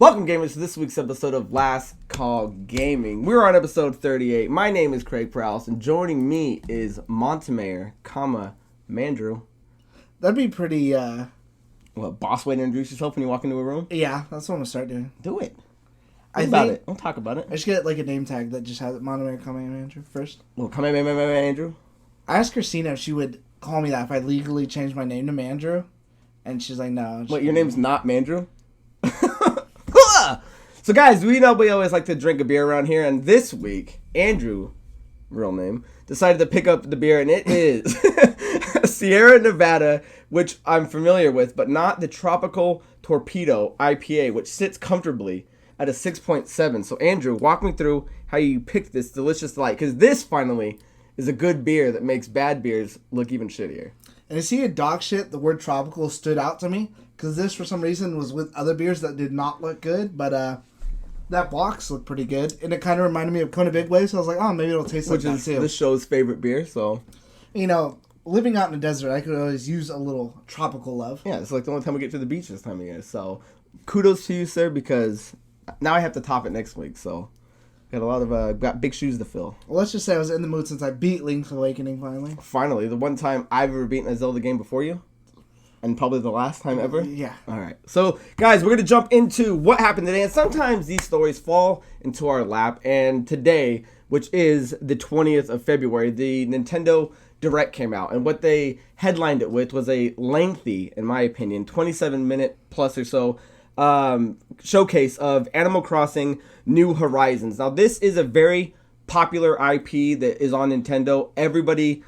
Welcome, gamers, to this week's episode of Last Call Gaming. We're on episode 38. My name is Craig Perales, and joining me is Montemayor, Mandrew. That'd be pretty, What, boss way to introduce yourself when you walk into a room? Yeah, that's what I'm gonna start doing. Do it. Don't talk about it. I should get, like, a name tag that just has Montemayor Mandrew first. Well, Mandrew. I asked Christina if she would call me that if I legally changed my name to Mandrew, and she's like, no. Wait, your name's not Mandrew? So guys, we know we always like to drink a beer around here, and this week, Andrew, real name, decided to pick up the beer, and it is Sierra Nevada, which I'm familiar with, but not the Tropical Torpedo IPA, which sits comfortably at a 6.7. So Andrew, walk me through how you picked this delicious delight, because this finally is a good beer that makes bad beers look even shittier. And to see a dog shit, the word tropical stood out to me, because this, for some reason, was with other beers that did not look good, but, that box looked pretty good, and it kind of reminded me of Kona Big Way, so I was like, oh, maybe it'll taste like that, too. Which is this show's favorite beer, so... You know, living out in the desert, I could always use a little tropical love. Yeah, it's like the only time we get to the beach this time of year, so kudos to you, sir, because now I have to top it next week, so got a lot of, got big shoes to fill. Well, let's just say I was in the mood since I beat Link's Awakening, finally. Finally, the one time I've ever beaten a Zelda game before you. And probably the last time ever? Yeah. All right. So, guys, we're going to jump into what happened today. And sometimes these stories fall into our lap. And today, which is the 20th of February, the Nintendo Direct came out. And what they headlined it with was a lengthy, in my opinion, 27-minute plus or so showcase of Animal Crossing New Horizons. Now, this is a very popular IP that is on Nintendo. Everybody...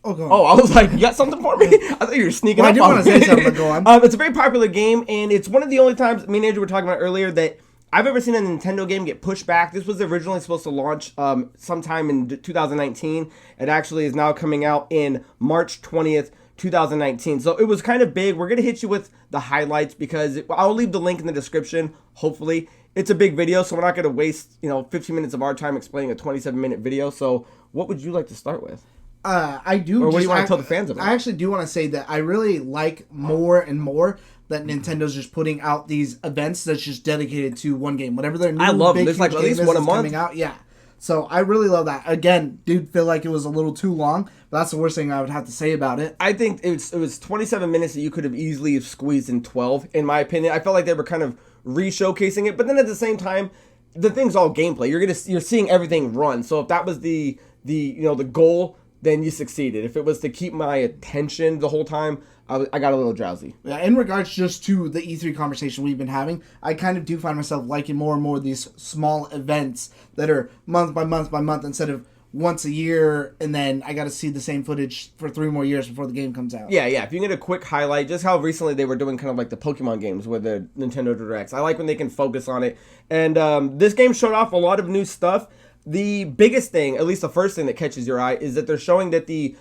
Oh, I was like, you got something for me? I thought you were sneaking up on me. I did want to say something, but go on. It's a very popular game, and it's one of the only times, me and Andrew were talking about earlier, that I've ever seen a Nintendo game get pushed back. This was originally supposed to launch sometime in 2019. It actually is now coming out in March 20th, 2019. So it was kind of big. We're going to hit you with the highlights because I'll leave the link in the description, hopefully. It's a big video, so we're not going to waste 15 minutes of our time explaining a 27-minute video. So what would you like to start with? I do. Or what do you want to tell the fans about? I actually do want to say that I really like more and more that Nintendo's just putting out these events that's just dedicated to one game. Whatever their new I love them. big There's like at least one a month coming out. Yeah. So I really love that. Again, dude, feel like it was a little too long, but that's the worst thing I would have to say about it. I think it was 27 minutes that you could have easily squeezed in 12, in my opinion. I felt like they were kind of re-showcasing it, but then at the same time, the thing's all gameplay. You're seeing everything run. So if that was the goal, then you succeeded. If it was to keep my attention the whole time, I got a little drowsy. Yeah, in regards just to the E3 conversation we've been having, I kind of do find myself liking more and more of these small events that are month by month by month instead of once a year, and then I got to see the same footage for 3 more years before the game comes out. Yeah. If you can get a quick highlight, just how recently they were doing kind of like the Pokemon games with the Nintendo Directs. I like when they can focus on it. And this game showed off a lot of new stuff. The biggest thing, at least the first thing that catches your eye, is that they're showing that the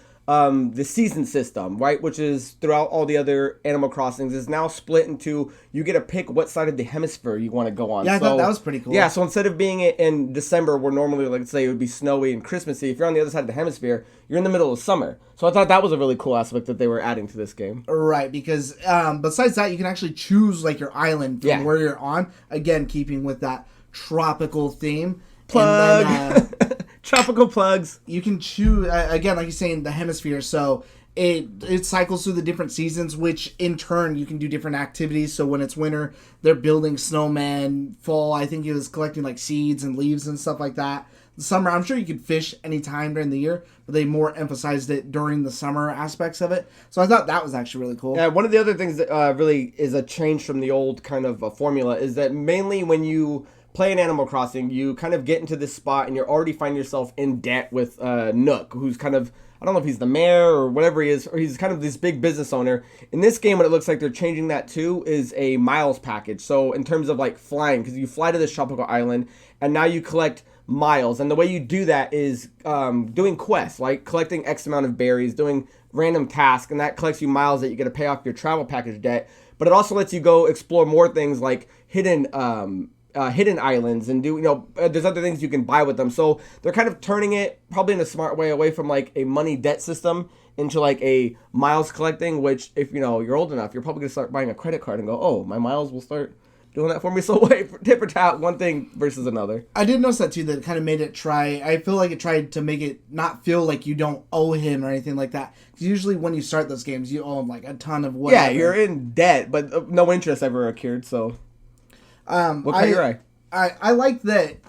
season system, right, which is throughout all the other Animal Crossings, is now split into, you get to pick what side of the hemisphere you want to go on. Yeah, I thought that was pretty cool. Yeah, so instead of being in December, where normally, like, say, it would be snowy and Christmassy, if you're on the other side of the hemisphere, you're in the middle of summer. So I thought that was a really cool aspect that they were adding to this game. Right, because besides that, you can actually choose, like, your island from where you're on, again, keeping with that tropical theme. Plug. And then, tropical plugs. You can choose, again, like you're saying, the hemisphere. So it cycles through the different seasons, which in turn you can do different activities. So when it's winter, they're building snowmen. Fall, I think it was collecting like seeds and leaves and stuff like that. The summer, I'm sure you could fish any time during the year, but they more emphasized it during the summer aspects of it. So I thought that was actually really cool. Yeah, one of the other things that really is a change from the old kind of formula is that mainly when you play an Animal Crossing, you kind of get into this spot and you're already finding yourself in debt with Nook, who's kind of, I don't know if he's the mayor or whatever he is, or he's kind of this big business owner. In this game, what it looks like they're changing that to is a miles package. So in terms of like flying, because you fly to this tropical island and now you collect miles. And the way you do that is doing quests, like collecting X amount of berries, doing random tasks, and that collects you miles that you get to pay off your travel package debt. But it also lets you go explore more things like hidden islands and do, there's other things you can buy with them. So they're kind of turning it probably in a smart way away from like a money debt system into like a miles collecting, which if you're old enough, you're probably going to start buying a credit card and go, oh, my miles will start doing that for me. So wait, tip for tat, one thing versus another. I did notice that too, that it kind of made it I feel like it tried to make it not feel like you don't owe him or anything like that. Because usually when you start those games, you owe him like a ton of whatever. Yeah, you're in debt, but no interest ever accrued, so. What caught your eye? I like that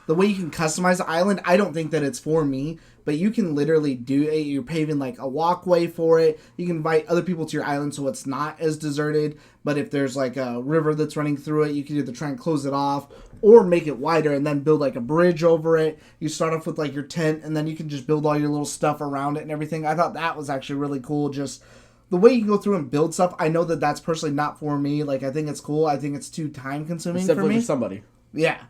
the way you can customize the island. I don't think that it's for me, but you can literally do it. You're paving like a walkway for it. You can invite other people to your island so it's not as deserted. But if there's like a river that's running through it, you can either try and close it off or make it wider and then build like a bridge over it. You start off with like your tent and then you can just build all your little stuff around it and everything. I thought that was actually really cool. Just the way you can go through and build stuff. I know that that's personally not for me. Like, I think it's cool. I think it's too time consuming for me. For somebody. Yeah.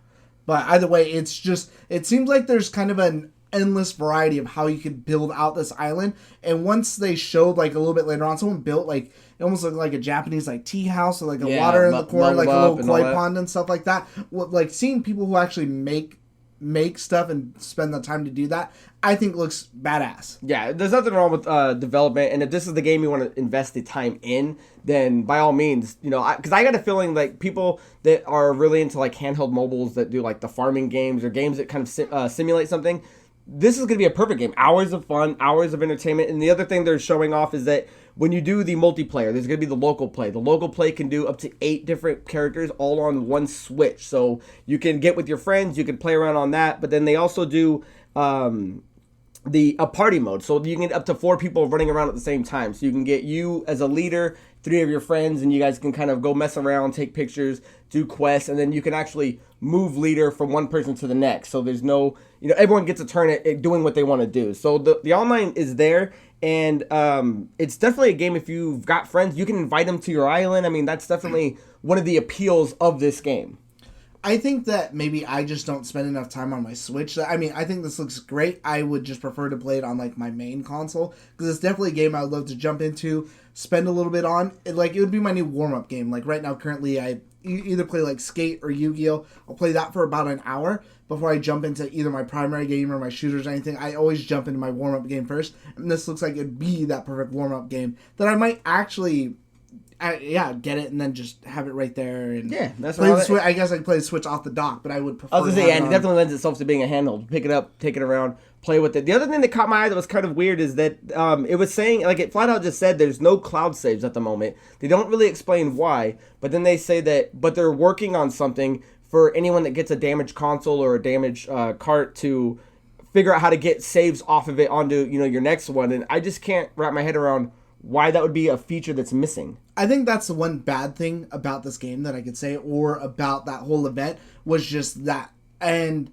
But either way, it's just, it seems like there's kind of an endless variety of how you could build out this island. And once they showed like a little bit later on, someone built like, it almost looked like a Japanese like tea house or like a water in the corner, like a little koi pond and stuff like that. Like seeing people who actually make stuff and spend the time to do that, I think looks badass. Yeah, there's nothing wrong with development, and if this is the game you want to invest the time in, then by all means, you know, because I got a feeling like people that are really into like handheld mobiles that do like the farming games or games that kind of simulate something, this is going to be a perfect game. Hours of fun, hours of entertainment, and the other thing they're showing off is that when you do the multiplayer, there's going to be the local play. The local play can do up to 8 different characters all on one Switch. So you can get with your friends, you can play around on that, but then they also do a party mode. So you can get up to 4 people running around at the same time. So you can get you as a leader, 3 of your friends, and you guys can kind of go mess around, take pictures, do quests, and then you can actually move leader from one person to the next. So there's no, you know, everyone gets a turn at doing what they want to do. So the online is there. And it's definitely a game, if you've got friends, you can invite them to your island. I mean, that's definitely one of the appeals of this game. I think that maybe I just don't spend enough time on my Switch. I mean, I think this looks great. I would just prefer to play it on like my main console, because it's definitely a game I would love to jump into, spend a little bit on. It would be my new warm-up game. Like right now, currently, I either play like Skate or Yu-Gi-Oh! I'll play that for about an hour before I jump into either my primary game or my shooters or anything. I always jump into my warm-up game first, and this looks like it'd be that perfect warm-up game that I might actually, get it and then just have it right there. And yeah, that's play the Switch. I guess I could play the Switch off the dock, but I would prefer. I was gonna say, and it definitely lends itself to being a handheld. Pick it up, take it around, play with it. The other thing that caught my eye that was kind of weird is that it was saying, like, it flat out just said there's no cloud saves at the moment. They don't really explain why, but then they say that, but they're working on something for anyone that gets a damaged console or a damaged cart to figure out how to get saves off of it onto, you know, your next one. And I just can't wrap my head around why that would be a feature that's missing. I think that's the one bad thing about this game that I could say, or about that whole event, was just that. And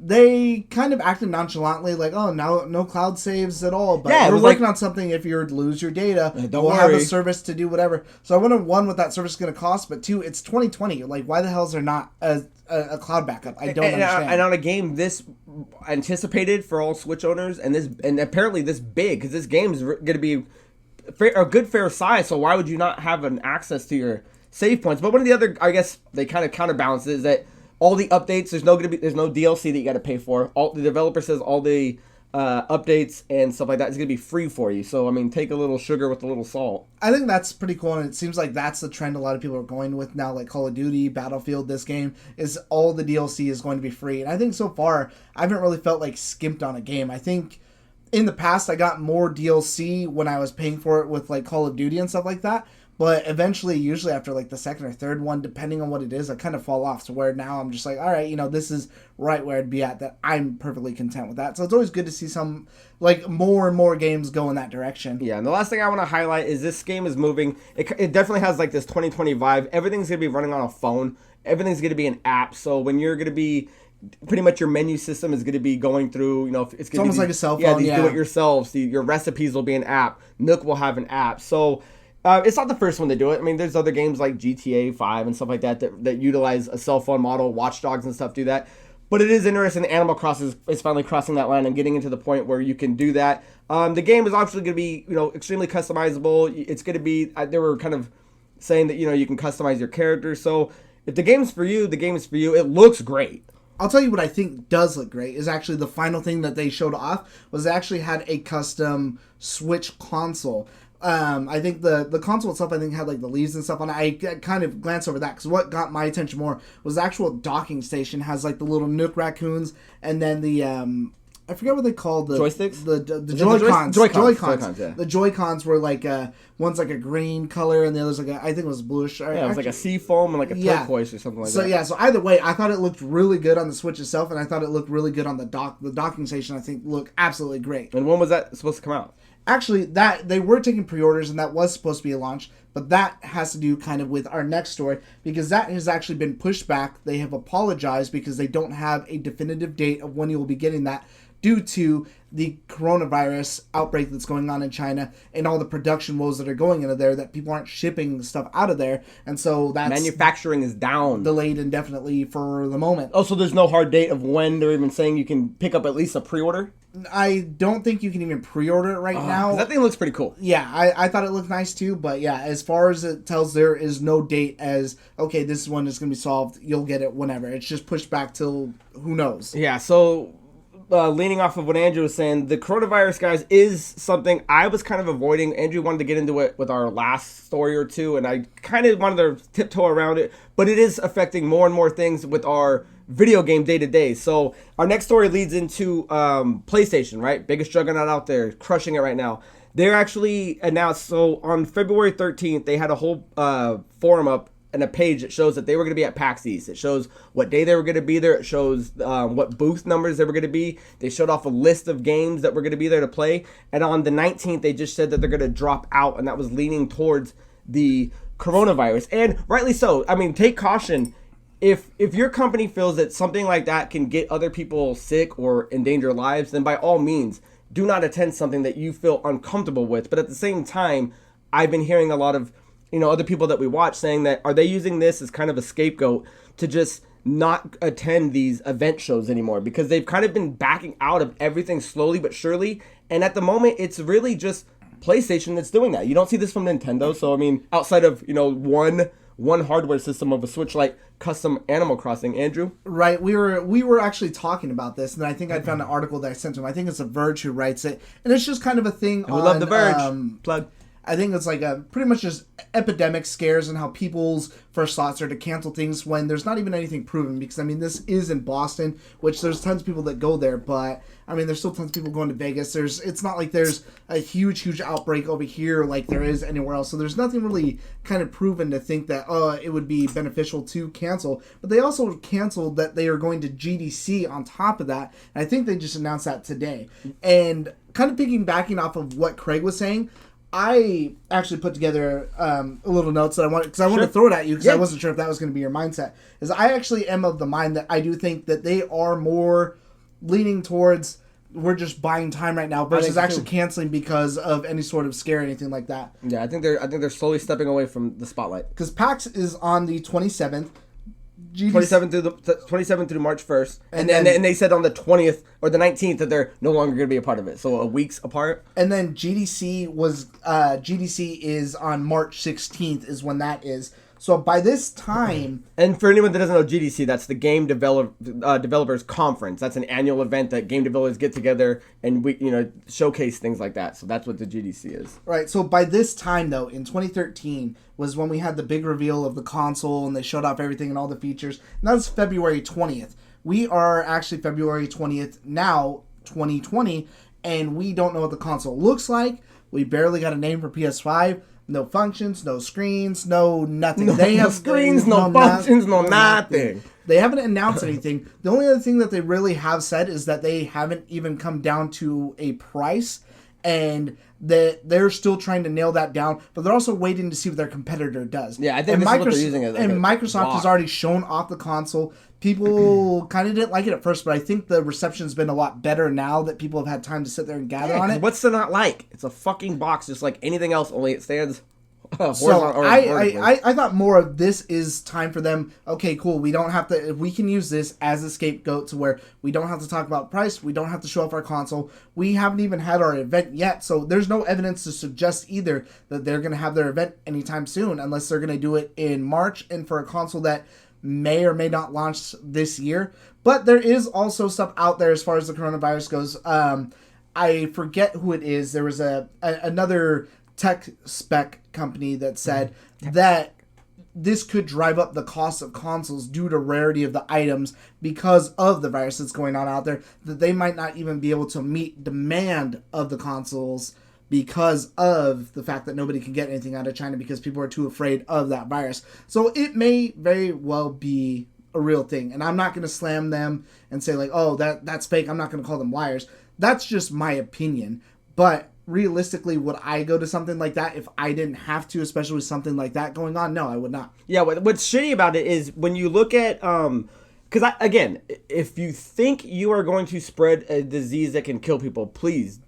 they kind of acted nonchalantly, like, oh, no cloud saves at all. But we're working on something if you lose your data. We'll have a service to do whatever. So I wonder, one, what that service is going to cost, but 2, it's 2020. Like, why the hell is there not a cloud backup? I don't understand. And on a game this anticipated for all Switch owners, and apparently this big, because this game is going to be a good fair size, so why would you not have an access to your save points? But one of the other, I guess, they kind of counterbalance is that all the updates, there's no DLC that you got to pay for. All the developer says all the updates and stuff like that is going to be free for you. So I mean, take a little sugar with a little salt. I think that's pretty cool, and it seems like that's the trend a lot of people are going with now. Like Call of Duty, Battlefield, this game is all the DLC is going to be free, and I think so far I haven't really felt like skimped on a game. I think in the past I got more DLC when I was paying for it with like Call of Duty and stuff like that. But eventually, usually after like the second or third one, depending on what it is, I kind of fall off. So where now I'm just like, all right, you know, this is right where I'd be at. That I'm perfectly content with that. So it's always good to see some, like, more and more games go in that direction. Yeah, and the last thing I want to highlight is this game is moving. It definitely has like this 2020 vibe. Everything's going to be running on a phone. Everything's going to be an app. So when you're going to be, pretty much your menu system is going to be going through, you know, it's almost like a cell phone. Yeah, these do-it-yourselves. Your recipes will be an app. Nook will have an app. So it's not the first one to do it. I mean, there's other games like GTA 5 and stuff like that utilize a cell phone model. Watch Dogs and stuff do that. But it is interesting. Animal Crossing is finally crossing that line and getting into the point where you can do that. The game is obviously going to be, you know, extremely customizable. It's going to be, they were kind of saying that, you know, you can customize your character. So if the game's for you, the game is for you. It looks great. I'll tell you what I think does look great is actually the final thing that they showed off was they actually had a custom Switch console. I think the console itself, I think, had like the leaves and stuff on it. I kind of glanced over that because what got my attention more was the actual docking station has like the little Nook raccoons, and then the I forget what they call the joysticks, the Joy-Cons. Joy-Cons, yeah. The Joy-Cons were like one's like a green color and the other's like I think it was bluish. Yeah, it was like a sea foam and like a turquoise or something like that. So yeah, so either way, I thought it looked really good on the Switch itself, and I thought it looked really good on the docking station. I think looked absolutely great. And when was that supposed to come out? Actually, that they were taking pre-orders, and that was supposed to be a launch, but that has to do kind of with our next story, because that has actually been pushed back. They have apologized because they don't have a definitive date of when you will be getting that due to the coronavirus outbreak that's going on in China and all the production woes that are going into there, that people aren't shipping stuff out of there, and so that's manufacturing is down, delayed indefinitely for the moment. Oh, so there's no hard date of when they're even saying you can pick up at least a pre-order? I don't think you can even pre-order it right now. That thing looks pretty cool. Yeah, I thought it looked nice too, but yeah, as far as it tells, there is no date as, okay, this is when it's going to be solved, you'll get it whenever. It's just pushed back till who knows. Yeah, so leaning off of what Andrew was saying, the coronavirus, guys, is something I was kind of avoiding. Andrew wanted to get into it with our last story or two, and I kind of wanted to tiptoe around it, but it is affecting more and more things with our video game day-to-day. So our next story leads into PlayStation, right? Biggest juggernaut out there, crushing it right now. They're actually announced, so on February 13th, they had a whole forum up and a page that shows that they were going to be at PAX East. It shows what day they were going to be there. It shows what booth numbers they were going to be. They showed off a list of games that were going to be there to play. And on the 19th, they just said that they're going to drop out, and that was leaning towards the coronavirus. And rightly so. I mean, take caution. If your company feels that something like that can get other people sick or endanger lives, then by all means, do not attend something that you feel uncomfortable with. But at the same time, I've been hearing a lot of other people that we watch saying that, are they using this as kind of a scapegoat to just not attend these event shows anymore? Because they've kind of been backing out of everything slowly but surely. And at the moment, it's really just PlayStation that's doing that. You don't see this from Nintendo. So, I mean, outside of, one hardware system of a Switch like custom Animal Crossing. Andrew? Right. We were actually talking about this, and I think I found an article that I sent to him. I think it's The Verge who writes it. And it's just kind of a thing and we love The Verge. Plug. I think it's like a pretty much just epidemic scares and how people's first thoughts are to cancel things when there's not even anything proven. Because, I mean, this is in Boston, which there's tons of people that go there. But, I mean, there's still tons of people going to Vegas. It's not like there's a huge outbreak over here like there is anywhere else. So there's nothing really kind of proven to think that, it would be beneficial to cancel. But they also canceled that they are going to GDC on top of that. And I think they just announced that today. And kind of piggybacking off of what Craig was saying, I actually put together a little notes that I wanted, because I wanted to throw it at you, because I wasn't sure if that was going to be your mindset. Is I actually am of the mind that I do think that they are more leaning towards, we're just buying time right now, versus actually canceling because of any sort of scare or anything like that. Yeah, I think they're slowly stepping away from the spotlight. Because PAX is on the 27th. 27th through March 1st, and they said on the 20th or the 19th that they're no longer going to be a part of it, so a week's apart. And then GDC is on March 16th is when that is. So by this time... And for anyone that doesn't know GDC, that's the Game Developers Conference. That's an annual event that game developers get together and we showcase things like that. So that's what the GDC is. Right. So by this time, though, in 2013 was when we had the big reveal of the console and they showed off everything and all the features. And that was February 20th. We are actually February 20th now, 2020, and we don't know what the console looks like. We barely got a name for PS5. No functions, no screens, no nothing. They have screens, no functions, no nothing. They haven't announced anything. The only other thing that they really have said is that they haven't even come down to a price, and that they're still trying to nail that down, but they're also waiting to see what their competitor does. Yeah, I think this is what they're using it. And Microsoft has already shown off the console. People kind of didn't like it at first, but I think the reception's been a lot better now that people have had time to sit there and gather on it. What's to not like? It's a fucking box just like anything else, only it stands so I thought more of this is time for them. Okay, cool. We don't have to. We can use this as a scapegoat to where we don't have to talk about price. We don't have to show off our console. We haven't even had our event yet, so there's no evidence to suggest either that they're going to have their event anytime soon, unless they're going to do it in March and for a console that may or may not launch this year. But there is also stuff out there as far as the coronavirus goes. I forget who it is. There was another tech spec company that said that this could drive up the cost of consoles due to rarity of the items because of the virus that's going on out there, that they might not even be able to meet demand of the consoles because of the fact that nobody can get anything out of China because people are too afraid of that virus. So it may very well be a real thing. And I'm not going to slam them and say like, oh, that's fake. I'm not going to call them liars. That's just my opinion. But realistically, would I go to something like that if I didn't have to, especially with something like that going on? No, I would not. Yeah, what's shitty about it is when you look at, because again, if you think you are going to spread a disease that can kill people, please,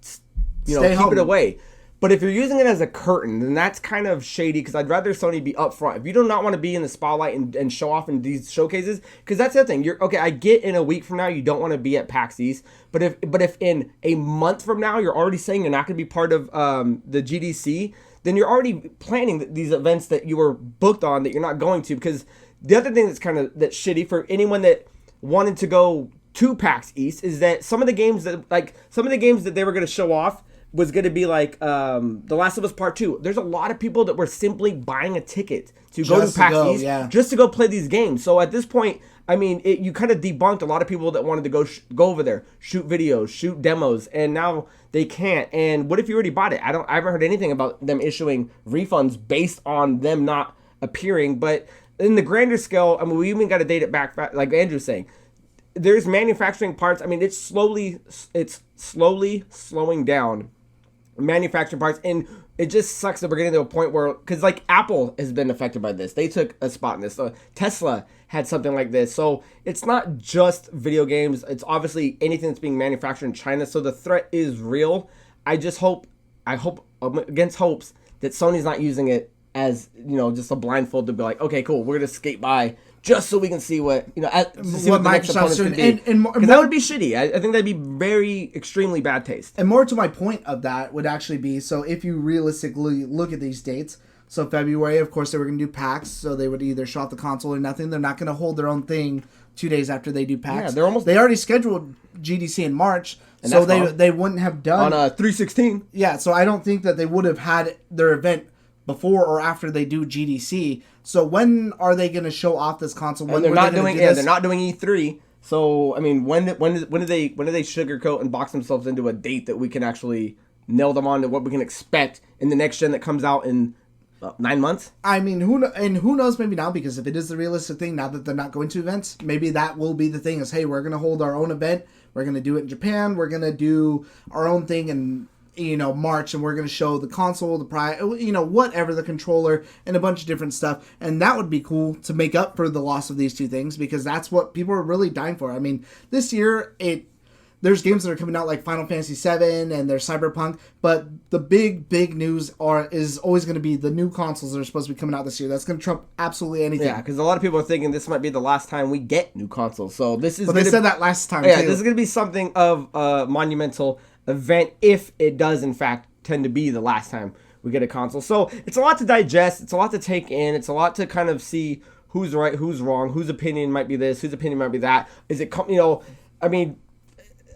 keep it away. But if you're using it as a curtain, then that's kind of shady, because I'd rather Sony be upfront. If you do not want to be in the spotlight and show off in these showcases, because that's the thing. I get in a week from now you don't want to be at PAX East, but if in a month from now you're already saying you're not going to be part of the GDC, then you're already planning these events that you were booked on that you're not going to. Because the other thing that's that's shitty for anyone that wanted to go to PAX East is that some of the games that they were going to show off was going to be like The Last of Us Part 2. There's a lot of people that were simply buying a ticket to go to PAX East just to go play these games. So at this point, I mean, you kind of debunked a lot of people that wanted to go over there, shoot videos, shoot demos, and now they can't. And what if you already bought it? I haven't heard anything about them issuing refunds based on them not appearing. But in the grander scale, I mean, we even got to date it back, like Andrew's saying. There's manufacturing parts. I mean, it's slowly slowing down. Manufacturing parts, and it just sucks that we're getting to a point where, because like Apple has been affected by this, they took a spot in this. Tesla had something like this, so it's not just video games, it's obviously anything that's being manufactured in China. So the threat is real. I hope against hopes that Sony's not using it as just a blindfold to be like, okay, cool, we're gonna skate by just so we can see what what the next opponents could be. Because that would be shitty. I think that'd be very extremely bad taste. And more to my point of that would actually be, so if you realistically look at these dates, so February, of course, they were going to do PAX, so they would either show off the console or nothing. They're not going to hold their own thing 2 days after they do PAX. Yeah, they already scheduled GDC in March, and so they wouldn't have done on 3/16. Yeah, so I don't think that they would have had their event before or after they do GDC. So when are they going to show off this console? When they're not doing they're not doing E3. So I mean, when do they sugarcoat and box themselves into a date that we can actually nail them on to what we can expect in the next gen that comes out in 9 months? I mean, who knows? Maybe now, because if it is the realistic thing, now that they're not going to events, maybe that will be the thing. Is, hey, we're going to hold our own event. We're going to do it in Japan. We're going to do our own thing in March, and we're going to show the console, the price, whatever, the controller, and a bunch of different stuff. And that would be cool to make up for the loss of these two things, because that's what people are really dying for. I mean, this year, there's games that are coming out like Final Fantasy VII and there's Cyberpunk, but the big news is always going to be the new consoles that are supposed to be coming out this year. That's going to trump absolutely anything. Yeah, because a lot of people are thinking this might be the last time we get new consoles. So this is. But they said that last time. Yeah, too. This is going to be something of a monumental event if it does in fact tend to be the last time we get a console. So it's a lot to digest, it's a lot to take in, it's a lot to kind of see who's right, who's wrong, whose opinion might be this, whose opinion might be that. Is it I mean,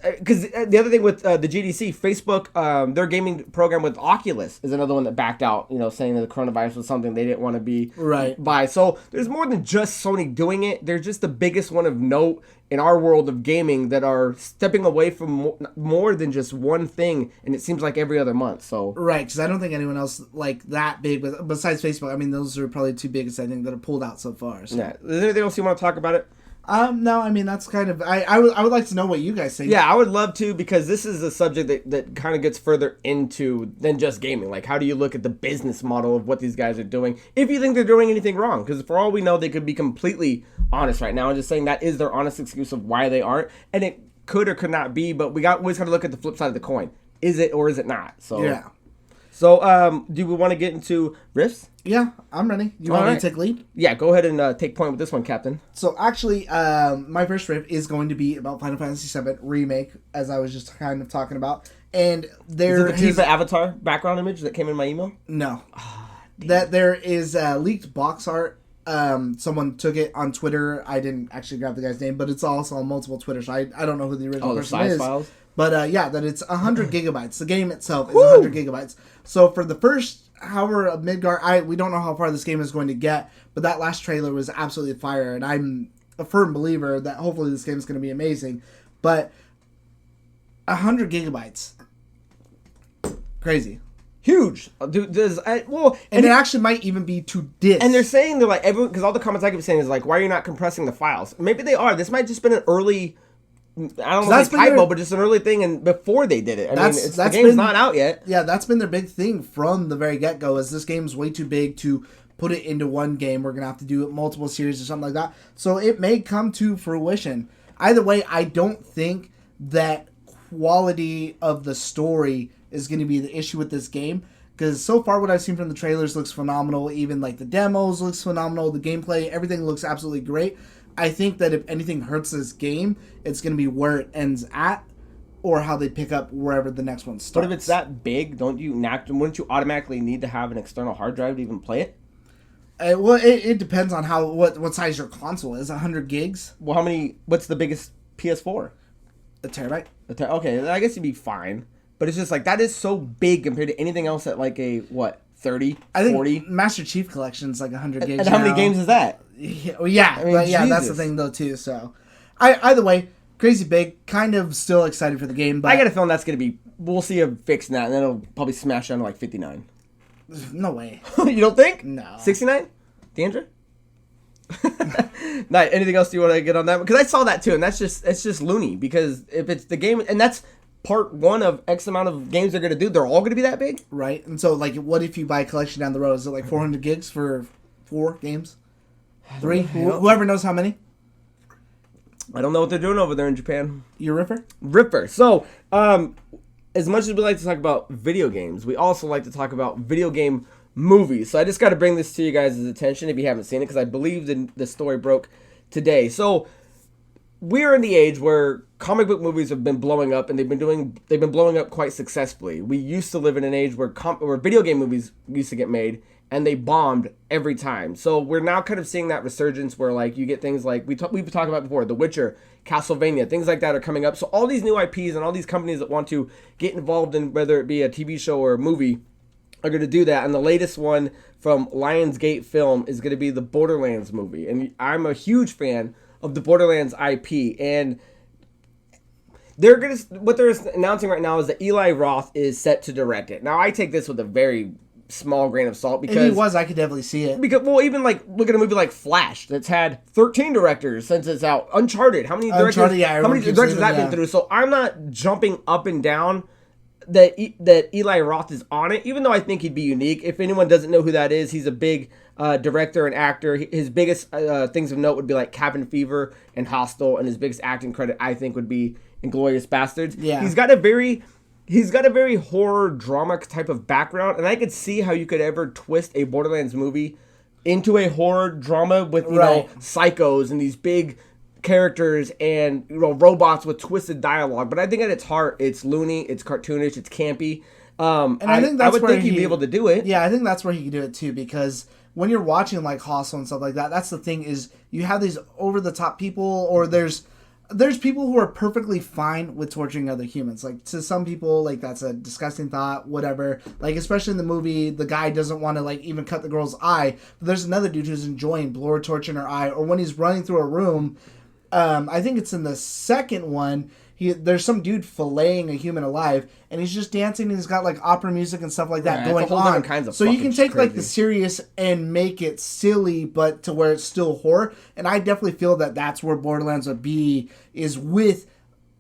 because the other thing with the GDC, Facebook, their gaming program with Oculus is another one that backed out, saying that the coronavirus was something they didn't want to be by. So there's more than just Sony doing it. They're just the biggest one of note in our world of gaming that are stepping away from more than just one thing, and it seems like every other month. So right, because I don't think anyone else like that big, besides Facebook. I mean, those are probably two biggest, I think, that have pulled out so far. So. Yeah. Is there anything else you want to talk about it? No, I mean, that's kind of... I would like to know what you guys think. Yeah, I would love to, because this is a subject that kind of gets further into than just gaming. Like, how do you look at the business model of what these guys are doing, if you think they're doing anything wrong? Because for all we know, they could be completely honest right now and just saying that is their honest excuse of why they aren't. And it could or could not be, but we always got to look at the flip side of the coin. Is it or is it not? So yeah. So, do we want to get into riffs? Yeah, I'm ready. You want me to take lead? Yeah, go ahead and take point with this one, Captain. So, actually, my first riff is going to be about Final Fantasy VII Remake, as I was just kind of talking about. And there is it the Tifa avatar background image that came in my email? No. That there is leaked box art someone took it on Twitter. I didn't actually grab the guy's name, but it's also on multiple Twitter, so I don't know who the original person is. Files? But yeah, that it's 100 gigabytes. The game itself is 100 gigabytes. So for the first hour of Midgar, we don't know how far this game is going to get, but that last trailer was absolutely fire, and I'm a firm believer that hopefully this game is going to be amazing. But 100 gigabytes. Crazy. Huge. Dude, and it actually might even be 2 discs. And they're saying, they're like, everyone, because all the comments I keep saying is like, why are you not compressing the files? Maybe they are. This might just been an early, I don't know if it's typo, but just an early thing, and before they did it. The game's not out yet. Yeah, that's been their big thing from the very get-go, is this game's way too big to put it into one game. We're going to have to do multiple series or something like that. So it may come to fruition. Either way, I don't think that quality of the story is going to be the issue with this game, because so far what I've seen from the trailers looks phenomenal. Even like the demos looks phenomenal, the gameplay, everything looks absolutely great. I think that if anything hurts this game, it's going to be where it ends at, or how they pick up wherever the next one starts. But if it's that big, wouldn't you automatically need to have an external hard drive to even play it? Well, it depends on what size your console is. 100 gigs. Well, what's the biggest PS4? A terabyte. Okay, I guess you'd be fine. But it's just like, that is so big compared to anything else at like a, 30, I think 40? Master Chief Collection's like 100 gigs. And how many games is that? Yeah, that's the thing though too. So, either way, crazy big. Kind of still excited for the game. But I got a feeling that's going to be, we'll see a fix in that, and then it'll probably smash down to like 59. No way. You don't think? No. 69? Deandra? Not anything else you want to get on that? Because I saw that too, and it's just loony. Because if it's the game, and that's part one of X amount of games they're going to do, they're all going to be that big? Right. And so, like, what if you buy a collection down the road? Is it like 400 gigs for 4 games? 3? Whoever knows how many? I don't know what they're doing over there in Japan. You're Ripper? Ripper. So, as much as we like to talk about video games, we also like to talk about video game movies. So I just got to bring this to you guys' attention if you haven't seen it, because I believe the story broke today. So we're in the age where comic book movies have been blowing up, and they've been blowing up quite successfully. We used to live in an age where video game movies used to get made, and they bombed every time. So we're now kind of seeing that resurgence where, like, you get things like we've talked about before, The Witcher, Castlevania, things like that are coming up. So all these new IPs and all these companies that want to get involved in whether it be a TV show or a movie are going to do that. And the latest one from Lionsgate Film is going to be the Borderlands movie. And I'm a huge fan of the Borderlands IP. And what they're announcing right now is that Eli Roth is set to direct it. Now, I take this with a very small grain of salt, because if he was, I could definitely see it. Because, well, even like look at a movie like Flash that's had 13 directors since it's out. Uncharted, how many directors? How many directors has that been through? So I'm not jumping up and down that Eli Roth is on it, even though I think he'd be unique. If anyone doesn't know who that is, he's a big director and actor. His biggest things of note would be like Cabin Fever and Hostel, and his biggest acting credit I think would be Inglourious Bastards. Yeah, he's got a very horror drama type of background, and I could see how you could ever twist a Borderlands movie into a horror drama with you know psychos and these big characters and robots with twisted dialogue. But I think at its heart, it's loony, it's cartoonish, it's campy. And I think I would think he'd be able to do it. Yeah, I think that's where he could do it too, because when you're watching like Hostel and stuff like that, that's the thing, is you have these over the top people, or there's people who are perfectly fine with torturing other humans. Like, to some people, like, that's a disgusting thought, whatever. Like, especially in the movie, the guy doesn't want to, like, even cut the girl's eye. But there's another dude who's enjoying blower torching her eye. Or when he's running through a room, I think it's in the second one, there's some dude filleting a human alive, and he's just dancing, and he's got like opera music and stuff like that going on. Kinds of so you can take like the serious and make it silly, but to where it's still horror. And I definitely feel that that's where Borderlands would be, is with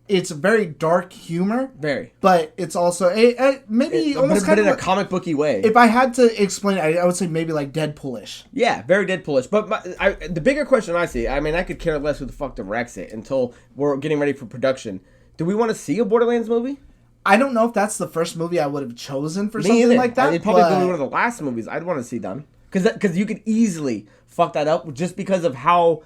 it's very dark humor, but it's also but in a comic booky way. If I had to explain it, I would say maybe like Deadpoolish. Yeah, very Deadpoolish. But the bigger question I see, I mean, I could care less who the fuck directs it until we're getting ready for production. Do we want to see a Borderlands movie? I don't know if that's the first movie I would have chosen for something like that. It'd probably be one of the last movies I'd want to see done, because you could easily fuck that up just because of how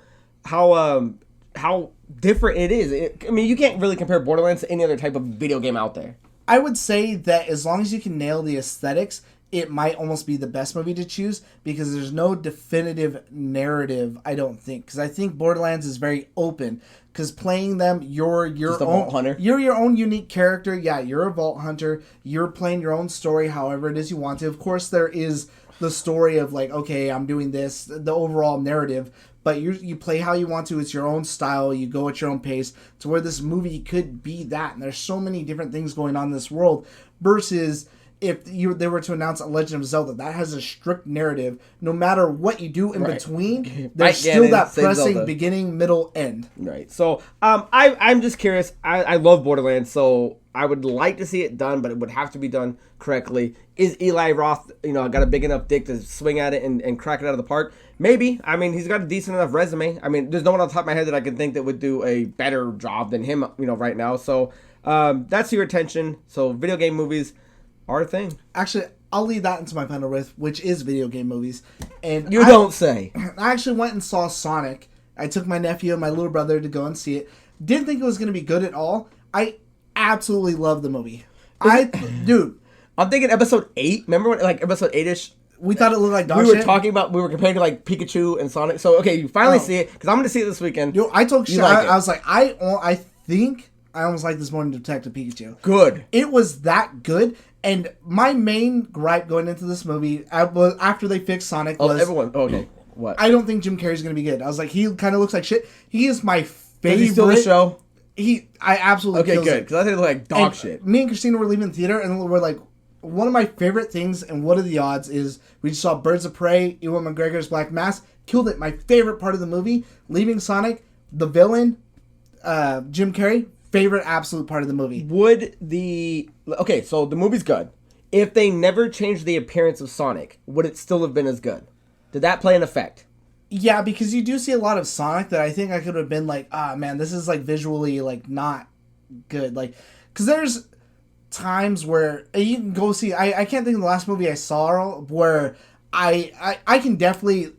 different it is. I mean, you can't really compare Borderlands to any other type of video game out there. I would say that as long as you can nail the aesthetics, it might almost be the best movie to choose because there's no definitive narrative, I don't think. Because I think Borderlands is very open. Because playing them, you're your own vault hunter. You're your own unique character. Yeah, you're a vault hunter. You're playing your own story, however it is you want to. Of course, there is the story of like, okay, I'm doing this, the overall narrative. But you play how you want to. It's your own style. You go at your own pace. To where this movie could be that. And there's so many different things going on in this world. Versus if they were to announce a Legend of Zelda, that has a strict narrative. No matter what you do in between, there's still that pressing beginning, middle, end. Right. So I'm just curious. I love Borderlands, so I would like to see it done, but it would have to be done correctly. Is Eli Roth, got a big enough dick to swing at it and crack it out of the park? Maybe. I mean, he's got a decent enough resume. I mean, there's no one on top of my head that I can think that would do a better job than him, right now. So that's your attention. So video game movies are a thing. Actually, I'll lead that into my final riff, which is video game movies. And you don't say. I actually went and saw Sonic. I took my nephew and my little brother to go and see it. Didn't think it was going to be good at all. I absolutely love the movie. Dude. I'm thinking episode 8. Remember when, like, episode 8-ish? We thought it looked like dog shit. We were comparing to, like, Pikachu and Sonic. So, okay, you finally see it, because I'm going to see it this weekend. Yo, I told you, I was like, I think I almost like this more than Detective Pikachu. Good. It was that good. And my main gripe going into this movie, after they fixed Sonic, was... Okay. What? I don't think Jim Carrey's going to be good. I was like, he kind of looks like shit. He is my favorite... Does he steal the show? I absolutely Okay, good. Because I think it looked like dog shit. Me and Christina were leaving the theater, and we're like, one of my favorite things, and what are the odds, is we just saw Birds of Prey, Ewan McGregor's Black Mass, killed it. My favorite part of the movie, leaving Sonic, the villain, Jim Carrey, favorite absolute part of the movie. Okay, so the movie's good. If they never changed the appearance of Sonic, would it still have been as good? Did that play an effect? Yeah, because you do see a lot of Sonic that I think I could have been like, man, this is like visually like not good. Like, because there's times where you can go see, I can't think of the last movie I saw where I can definitely,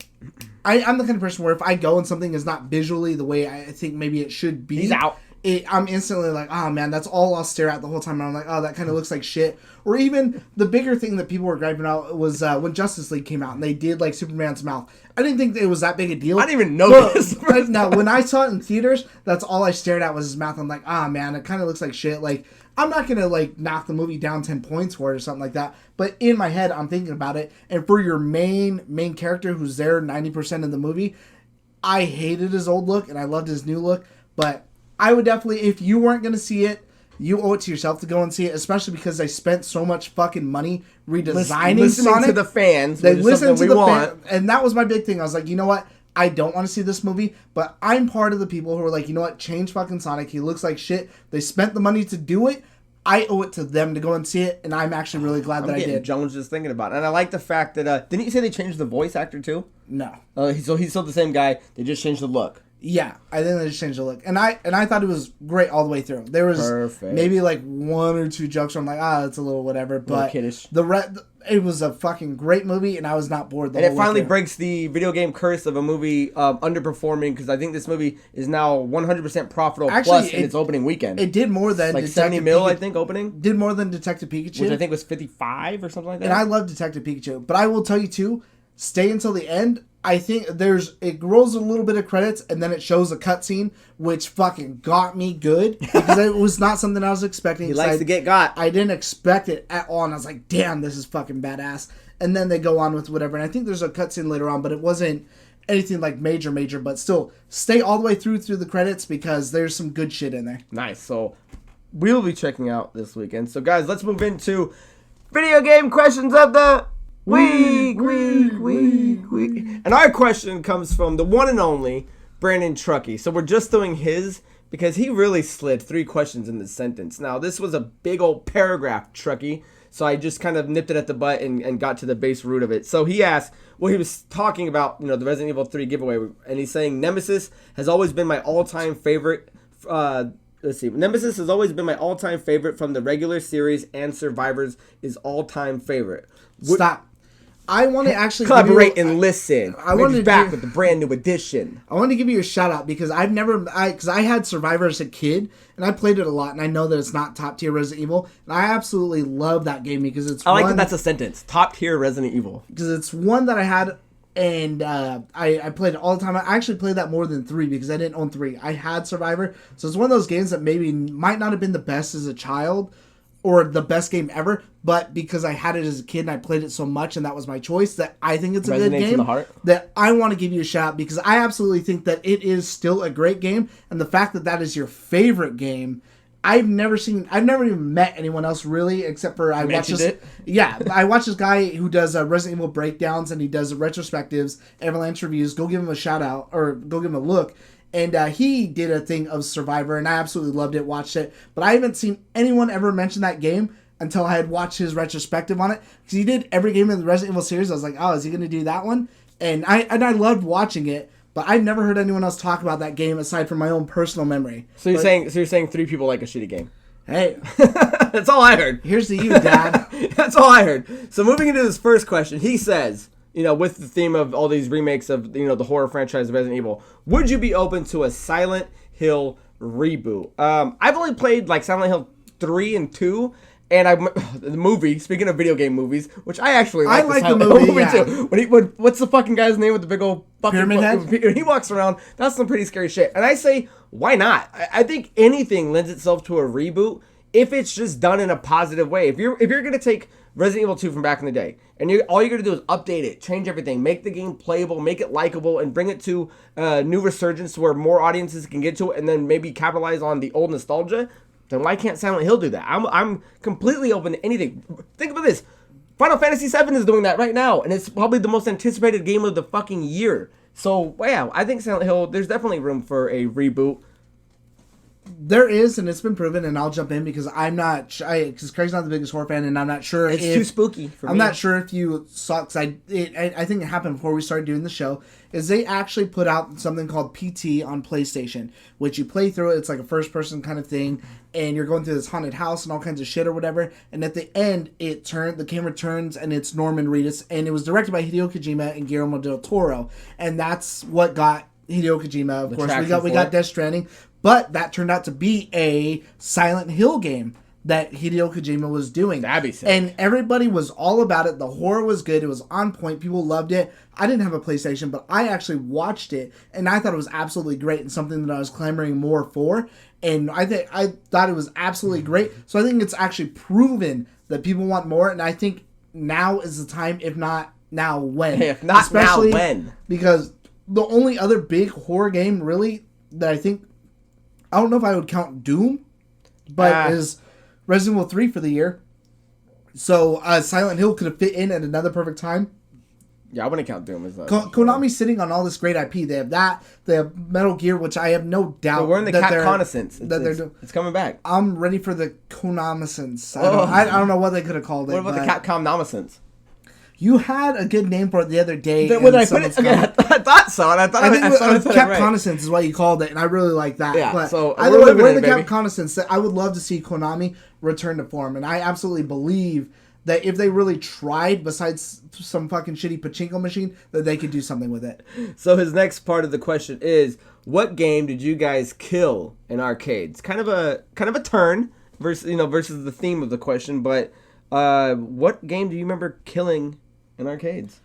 I'm the kind of person where if I go and something is not visually the way I think maybe it should be. He's out. I'm instantly like, oh man, that's all I'll stare at the whole time. And I'm like, oh, that kind of looks like shit. Or even the bigger thing that people were griping out was when Justice League came out and they did like Superman's mouth. I didn't think it was that big a deal. I didn't even know this. Now, when I saw it in theaters, that's all I stared at was his mouth. I'm like, man, it kind of looks like shit. Like, I'm not going to like knock the movie down 10 points for it or something like that. But in my head, I'm thinking about it. And for your main character who's there 90% of the movie, I hated his old look and I loved his new look. But I would definitely, if you weren't going to see it, you owe it to yourself to go and see it, especially because they spent so much fucking money redesigning Sonic. To the fans. They listened to the fans. And that was my big thing. I was like, you know what? I don't want to see this movie, but I'm part of the people who are like, you know what? Change fucking Sonic. He looks like shit. They spent the money to do it. I owe it to them to go and see it, and I'm actually really glad that I did. Jones just thinking about it. And I like the fact that, didn't you say they changed the voice actor too? No. So he's still the same guy. They just changed the look. Yeah, I think they just changed the look. And I thought it was great all the way through. There was maybe like one or two jokes where I'm like, that's a little whatever. But it was a fucking great movie, and I was not bored the whole way. And it finally breaks the video game curse of a movie underperforming, because I think this movie is now 100% profitable plus in its opening weekend. It did more than like 70 mil, I think, opening. Did more than Detective Pikachu. Which I think was 55 or something like that. And I love Detective Pikachu. But I will tell you, too, stay until the end. I think it rolls a little bit of credits and then it shows a cutscene, which fucking got me good because it was not something I was expecting. He likes to get got. I didn't expect it at all, and I was like, damn, this is fucking badass. And then they go on with whatever, and I think there's a cutscene later on, but it wasn't anything like major, but still, stay all the way through the credits because there's some good shit in there. Nice. So we'll be checking out this weekend. So guys, let's move into video game questions of the week. And our question comes from the one and only Brandon Truckee. So we're just doing his because he really slid 3 questions in this sentence. Now, this was a big old paragraph, Truckee. So I just kind of nipped it at the butt and got to the base root of it. So he asked, he was talking about, the Resident Evil 3 giveaway. And he's saying, Nemesis has always been my all-time favorite. Nemesis has always been my all-time favorite from the regular series, and Survivors is all-time favorite. Stop. I want to actually collaborate and listen. I want to back with the brand new edition. I want to give you a shout out because I had Survivor as a kid and I played it a lot, and I know that it's not top tier Resident Evil, and I absolutely love that game because it's. I like that that's a sentence. Top tier Resident Evil because it's one that I had. And I played it all the time. I actually played that more than 3 because I didn't own 3. I had Survivor. So it's one of those games that maybe might not have been the best as a child or the best game ever, but because I had it as a kid and I played it so much and that was my choice, that I think it's a good game. In the heart. That I want to give you a shout because I absolutely think that it is still a great game. And the fact that that is your favorite game, I've never even met anyone else really, except for I watch this. Yeah, I watch this guy who does Resident Evil breakdowns and he does retrospectives, Avalanche reviews. Go give him a shout out or go give him a look. And he did a thing of Survivor, and I absolutely loved it, watched it. But I haven't seen anyone ever mention that game until I had watched his retrospective on it. Because he did every game in the Resident Evil series. I was like, oh, is he going to do that one? And I loved watching it. But I've never heard anyone else talk about that game aside from my own personal memory. So you're saying 3 people like a shitty game. Hey, that's all I heard. Here's to you, Dad. That's all I heard. So moving into this first question, he says, with the theme of all these remakes of the horror franchise of Resident Evil, would you be open to a Silent Hill reboot? I've only played like Silent Hill 3 and 2. And the movie, speaking of video game movies, which I actually like. I like the movie yeah. too. What's the fucking guy's name with the big old fucking Pyramid Head? When he walks around, that's some pretty scary shit. And I say, why not? I think anything lends itself to a reboot if it's just done in a positive way. If you're gonna take Resident Evil 2 from back in the day, and all you're gonna do is update it, change everything, make the game playable, make it likable, and bring it to new resurgence where more audiences can get to it, and then maybe capitalize on the old nostalgia. Then why can't Silent Hill do that? I'm completely open to anything. Think about this. Final Fantasy VII is doing that right now, and it's probably the most anticipated game of the fucking year. So, wow, I think Silent Hill, there's definitely room for a reboot. There is, and it's been proven, and I'll jump in because I'm not, because Craig's not the biggest horror fan, and I'm not sure it's too spooky for me. I'm not sure if you saw, because I think it happened before we started doing the show, is they actually put out something called PT on PlayStation, which you play through it, it's like a first-person kind of thing, and you're going through this haunted house and all kinds of shit or whatever, and at the end, the camera turns, and it's Norman Reedus, and it was directed by Hideo Kojima and Guillermo del Toro, and that's what got Hideo Kojima, of course. We got Death Stranding, but that turned out to be a Silent Hill game that Hideo Kojima was doing. That'd be sick. And everybody was all about it. The horror was good. It was on point. People loved it. I didn't have a PlayStation, but I actually watched it, and I thought it was absolutely great and something that I was clamoring more for. And I thought it was absolutely great. So I think it's actually proven that people want more, and I think now is the time, if not now, when. Hey, if not now, when? Because the only other big horror game, really, that I think, I don't know if I would count Doom, but is Resident Evil 3 for the year. So Silent Hill could have fit in at another perfect time. Yeah, I wouldn't count Doom as that. Konami's sitting on all this great IP. They have that. They have Metal Gear, which I have no doubt. So we're in the Capconaissance. It's coming back. I'm ready for the Konamiscence. I don't know what they could have called it. What about the Capcom-Nomiscence? You had a good name for it the other day. When I put it, I thought so, and I thought Capconaissance is what you called it, and I really like that. Yeah, but so either way, we're in the Capconaissance. I would love to see Konami return to form, and I absolutely believe that if they really tried, besides some fucking shitty pachinko machine, that they could do something with it. So his next part of the question is, what game did you guys kill in arcades? Kind of a turn versus the theme of the question, but what game do you remember killing in arcades?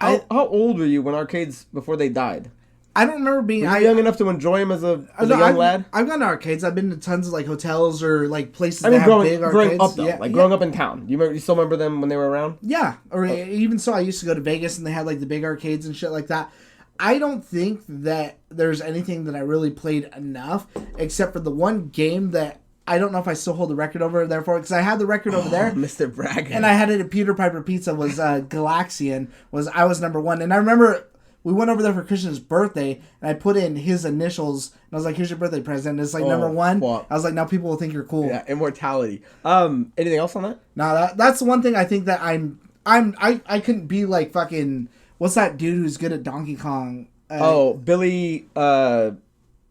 How old were you when arcades, before they died? I don't remember being... Were you young enough to enjoy them as a young lad? I've gone to arcades. I've been to tons of like hotels or like places that have big arcades. Growing up though, growing up in town. You still remember them when they were around? Yeah, or even so, I used to go to Vegas and they had like the big arcades and shit like that. I don't think that there's anything that I really played enough, except for the one game that I don't know if I still hold the record over there for, because I had the record over there. Mr. Bragg. And I had it at Peter Piper Pizza, was Galaxian, I was number one. And I remember we went over there for Christian's birthday, and I put in his initials, and I was like, here's your birthday present. And it's like number one. Fuck. I was like, now people will think you're cool. Yeah, immortality. Anything else on that? No, that's the one thing I think that I couldn't be like fucking, what's that dude who's good at Donkey Kong? Billy,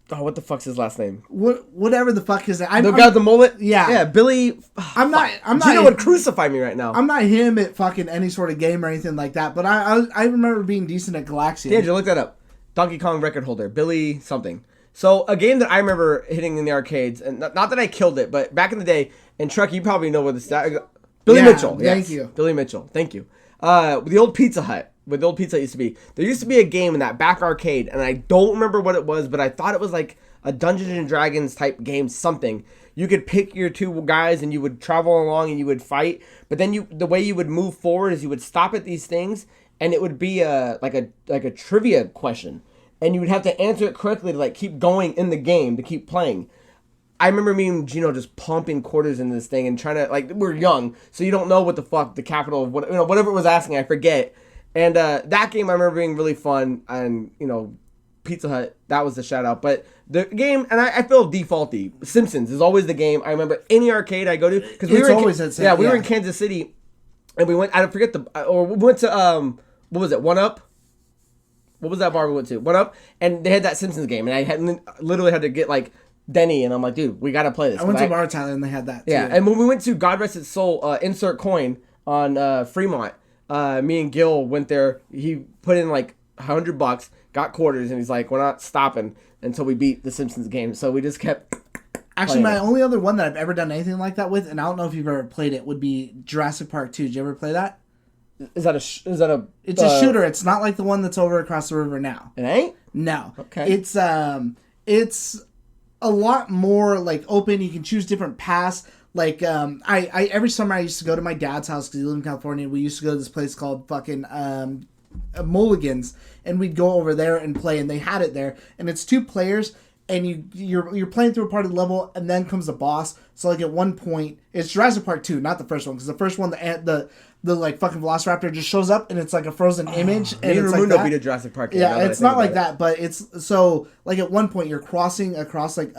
Oh, what the fuck's his last name? Whatever the fuck his name. The guy with the mullet? Yeah. Yeah, Billy. I'm not. Gino would crucify me right now. I'm not him at fucking any sort of game or anything like that, but I remember being decent at Galaxian. Yeah, look that up. Donkey Kong record holder, Billy something. So a game that I remember hitting in the arcades, and not that I killed it, but back in the day, and Truck, you probably know what this. Billy Mitchell. Yes. Thank you. Billy Mitchell. Thank you. The old Pizza Hut. Where the old Pizza Hut used to be. There used to be a game in that back arcade, and I don't remember what it was, but I thought it was like a Dungeons and Dragons type game, something. You could pick your two guys, and you would travel along, and you would fight. But then the way you would move forward is you would stop at these things, and it would be like a trivia question, and you would have to answer it correctly to like keep going in the game to keep playing. I remember me and Gino just pumping quarters into this thing and trying to, like, we're young, so you don't know what the fuck the capital of whatever it was asking, I forget. And that game I remember being really fun, and Pizza Hut, that was the shout out. But the game, and I feel defaulty. Simpsons is always the game I remember any arcade I go to, because we were in Kansas City, and we went. I forget we went to what was it? One Up. What was that bar we went to? One Up, and they had that Simpsons game, and I literally had to get like Denny, and I'm like, dude, we gotta play this. I went to Bar Tyler, and they had that too. Yeah, and when we went to God Rest Its Soul, insert coin on Fremont. Me and Gil went there. He put in like $100, got quarters, and he's like, "We're not stopping until we beat the Simpsons game." So we just kept. Actually, my only other one that I've ever done anything like that with, and I don't know if you've ever played it, would be Jurassic Park 2. Did you ever play that? Is that a? It's a shooter. It's not like the one that's over across the river now. It ain't. No. Okay. It's a lot more like open. You can choose different paths. Like, I every summer I used to go to my dad's house because he lived in California. We used to go to this place called fucking Mulligan's, and we'd go over there and play, and they had it there. And it's 2 players, and you're playing through a part of the level, and then comes the boss. So, like, at one point, it's Jurassic Park 2, not the first one, because the first one, the like, fucking Velociraptor just shows up, and it's like a frozen image. And it's like that. Beat a Jurassic Park. Yeah, it's not like that, but it's, so, like, at one point, you're crossing across, like,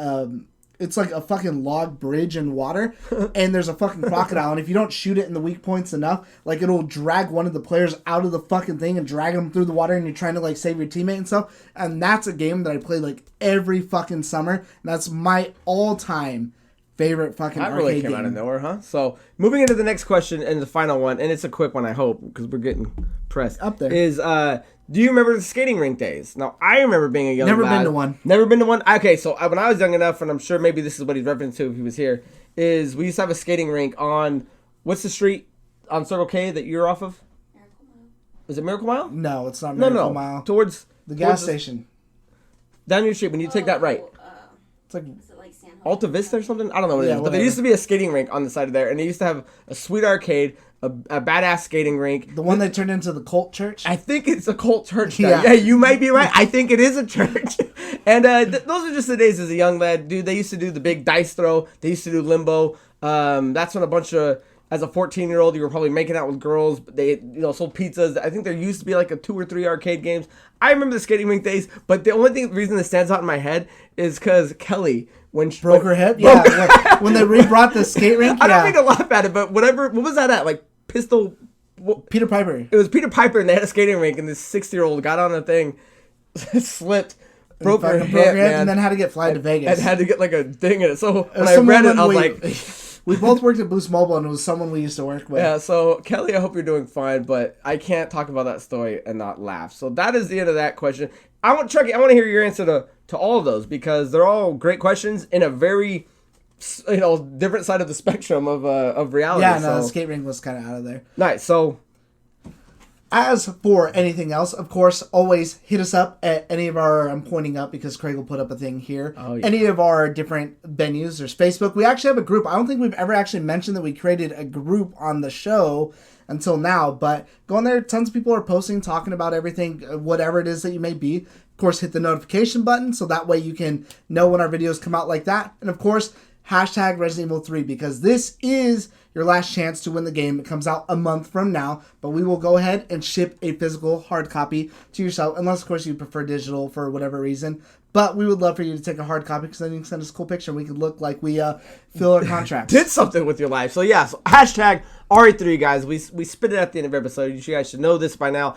it's like a fucking log bridge in water, and there's a fucking crocodile, and if you don't shoot it in the weak points enough, like, it'll drag one of the players out of the fucking thing and drag them through the water, and you're trying to, like, save your teammate and stuff. And that's a game that I play, like, every fucking summer, and that's my all-time favorite fucking arcade game. That really came out of nowhere, huh? So, moving into the next question, and the final one, and it's a quick one, I hope, because we're getting pressed. Up there. Is, do you remember the skating rink days? Now, I remember being a young lad. Never been to one. Never been to one? Okay, so when I was young enough, and I'm sure maybe this is what he's referring to if he was here, is we used to have a skating rink on, what's the street on Circle K that you're off of? Miracle Mile. Is it Miracle Mile? No, it's not Miracle Mile. Towards the gas station. Down your street, when you take that right. It's like... Alta Vista or something? I don't know what it is. But there used to be a skating rink on the side of there, and they used to have a sweet arcade, a badass skating rink. The one that turned into the cult church? I think it's a cult church now. Yeah, you might be right. I think it is a church. And those are just the days as a young lad. Dude, they used to do the big dice throw. They used to do limbo. That's when a bunch of... As a 14-year-old, you were probably making out with girls. They, sold pizzas. I think there used to be like 2 or 3 arcade games. I remember the skating rink days, but the only reason that stands out in my head is because Kelly, when she broke her hip. Yeah, when they rebrought the skate rink. I don't mean to laugh at it, but whatever. What was that at? Like Pistol. Peter Piper. It was Peter Piper, and they had a skating rink, and this 60-year-old got on a thing, slipped. Broke her hip, man. And then had to get flied to Vegas. And had to get like a thing in it. So when I read it, I was like... We both worked at Boost Mobile, and it was someone we used to work with. Yeah, so Kelly, I hope you're doing fine, but I can't talk about that story and not laugh. So that is the end of that question. Chucky, I want to hear your answer to all of those, because they're all great questions in a very, different side of the spectrum of reality. Yeah, no, the skate rink was kind of out of there. Nice. So, as for anything else, of course, always hit us up at any of our, I'm pointing up because Craig will put up a thing here, any of our different venues. There's Facebook. We actually have a group. I don't think we've ever actually mentioned that we created a group on the show until now, but go on there. Tons of people are posting, talking about everything, whatever it is that you may be. Of course, hit the notification button so that way you can know when our videos come out like that. And of course, hashtag Resident Evil 3, because this is your last chance to win the game. It comes out a month from now, but we will go ahead and ship a physical hard copy to yourself, unless, of course, you prefer digital for whatever reason. But we would love for you to take a hard copy, because then you can send us a cool picture. We could look like we fill our contracts. Did something with your life. So, yeah, so hashtag RE3, guys. We spit it at the end of every episode. You guys should know this by now.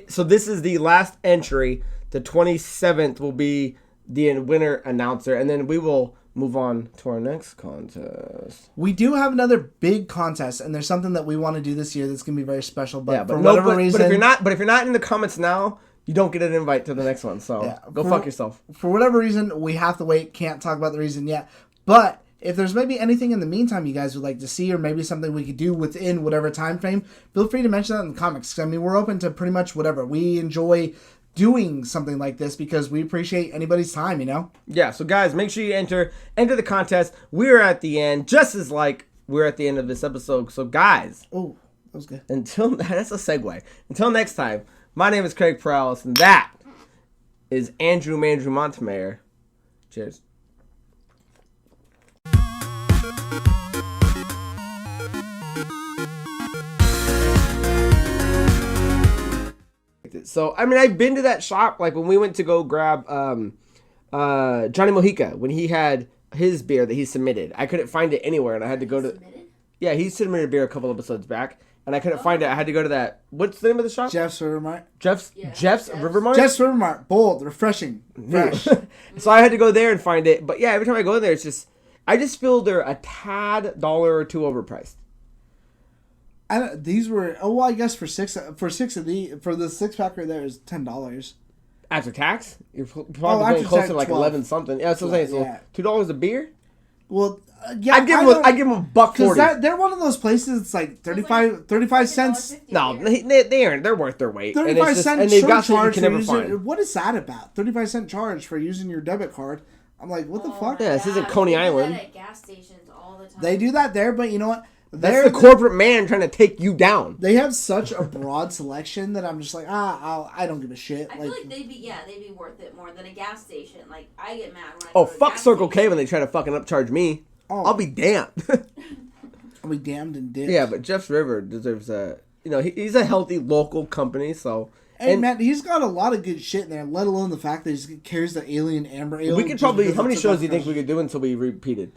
So this is the last entry. The 27th will be the winner announcer, and then we will move on to our next contest. We do have another big contest, and there's something that we want to do this year that's gonna be very special. But for whatever reason, but if you're not in the comments now, you don't get an invite to the next one. So go fuck yourself. For whatever reason, we have to wait. Can't talk about the reason yet. But if there's maybe anything in the meantime you guys would like to see, or maybe something we could do within whatever time frame, feel free to mention that in the comics. I mean, we're open to pretty much whatever. We enjoy doing something like this because we appreciate anybody's time, you know? Yeah, so guys, make sure you enter the contest. We're at the end, just as like we're at the end of this episode. So guys. Oh, that was good. That's a segue. Until next time, my name is Craig Perales, and that is Mandrew Montemayor. Cheers. So, I mean, I've been to that shop, like when we went to go grab Johnny Mojica, when he had his beer that he submitted. I couldn't find it anywhere, and I had to go to... Yeah, he submitted a beer a couple episodes back, and I couldn't find it. I had to go to that... What's the name of the shop? Jeff's River Mart. Jeff's River Mart? Jeff's River Mart. Bold, refreshing, fresh. So I had to go there and find it. But yeah, every time I go in there, it's just... I just feel they're a tad $1 or $2 overpriced. These were I guess for the 6-pack right there is $10 after tax. You're probably going closer to like 11 something. Yeah, that's what I'm saying. So $2 a beer. Well, yeah, I give them a $1.40. They're one of those places. It's like 35 cents. No, they aren't. They're worth their weight. 35 cent and they've got charge you can never find. What is that about? 35-cent charge for using your debit card. I'm like, what the fuck? Yeah, this isn't Coney Island. They do that at gas stations all the time. They do that there, but you know what? That's the corporate man trying to take you down. They have such a broad selection that I'm just like, I don't give a shit. I feel like they'd be worth it more than a gas station. Like, I get mad when I go to fuck Circle K when they try to fucking upcharge me. Oh. I'll be damned. I'll be damned and dipped. Yeah, but Jeff's River deserves he's a healthy local company, so... Hey, man, he's got a lot of good shit in there, let alone the fact that he carries the Amber Ale. We could probably... How many shows do you think we could do until we repeated?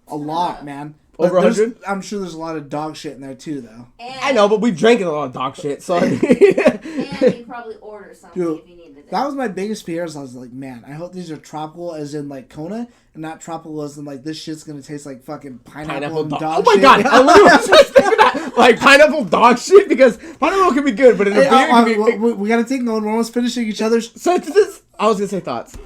A lot, man. Over 100? I'm sure there's a lot of dog shit in there, too, though. I know, but we've drank a lot of dog shit, so... And you probably order something if you needed it. That was my biggest fear. I was like, man, I hope these are tropical as in, like, Kona, and not tropical as in, like, this shit's gonna taste like fucking pineapple and dog shit. Oh my god, I literally was just thinking that. Like, pineapple dog shit, because pineapple can be good, but in a beer it can be... We gotta take one. We're almost finishing each other's... sentences. I was gonna say thoughts.